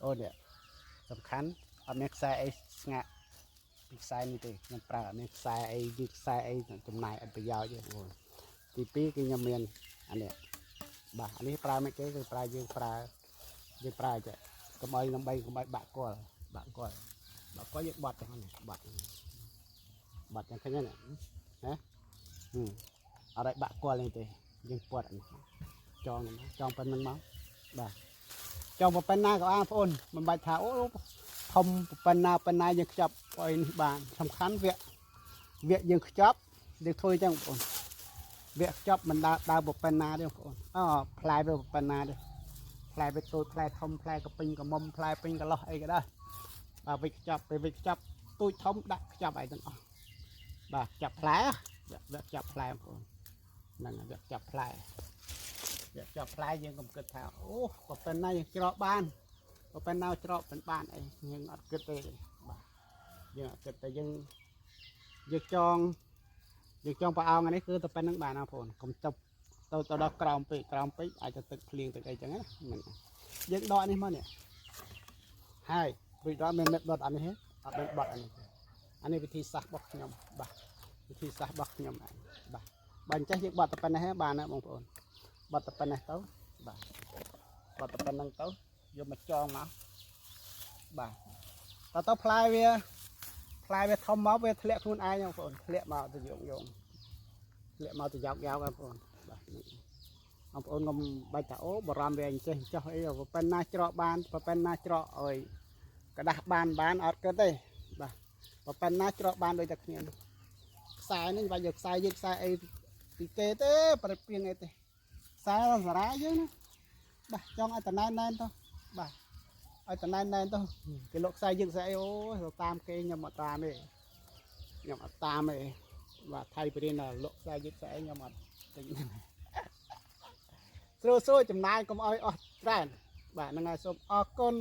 ô nè sầm khán ở miếng sai ấy ngạ bị sai như thế nhầm pra miếng sai ấy như sai ấy trong này ăn bây giờ chứ rồi thì pi cái nhầm miền anh nè bà anh ấy pra mấy cái pra dương pra chứ cầm ơi năm bay cầm bay bạn có những bọt không bọt như thế này hả ở đây bạn qua lên thì dương bọt cho phần nâng máu bà cho một phần na của anh phun mình bài thảo không phần na dương chập coi bàn sầm khán việc dương chập được thôi chẳng ổn việc chập mình đào một phần na đi ổn play về một phần na đi play về tôi play thông play cái pin cái mông play pin cái lo ấy cái đó và việc chập tôi thông đặt chập ấyទាំងអស់បាទចាប់ផ្លែវាចាប់ផ្លែបងប្អូនហ្នឹងវាចាប់ផ្លែយើងកុំគិតថាអូក៏ប៉ុណ្ណាយើងច្រកបានក៏ប៉ុណ្ណាច្រកមិនបានអីយើងអត់គិតទេបាទយើងអត់គិតតែយើងចងប្រអោងនេះគឺតែប៉ុណ្្នឹងបានបងប្អូនកុំចាប់ទៅដល់ក្រោមពេកអាចទៅទឹកភ្លៀងទឹកអីចឹងណាហ្នឹងយើងដកនេះមកនេះហើយរួចដល់មានដុតអានេះអត់មានបត់អានេះអានេះវិធីសាស្ត្ររបស់ខ្ញុំបាទវិធីសាស្ត្ររបស់ខ្ញុំបាទបើអញ្ចឹងយើងបត់តែប៉ុណ្ណេះបានណាបងប្អូនបត់តែប៉ុណ្ណេះទៅបាទបត់តែប៉ុណ្្នឹងទៅយកមកចងមកបាទទៅផ្លែវាធំមកវាធ្លាក់ខ្លួនឯងបងប្អូនធ្លាក់មកទៅយកធ្លាក់មកទៅយកបងប្អូនបាទបងប្អូនកុំបាច់ថាអូបារម្ភវាអញ្ចេះចោះអីប៉ុណ្ណាច្រកបានប៉ុណ្ណាច្រកអើយក្តាស់បានអត់គិតទេបាទប៉ុណ្ណាច្រកបានដូចតែគ្នាខ្សែនេះបើយកខ្សែអីពីគេទេប្រពៀងអីទេខ្សែសារ៉ាយើងណាបាទចង់ឲ្យតណែនទៅបាទឲ្យតណែនទៅគេលក់ខ្សែយើងខ្សែអូទៅតាមគេខ្ញុំអត់តាមទេបាទថៃបរិញ្ញាលក់ខ្សែយើងខ្សែខ្ញុំអត់ទិញស្រួលចំណាយកុំឲ្យអស់ច្រើនបាទហ្នឹងហើយសូមអរគុណ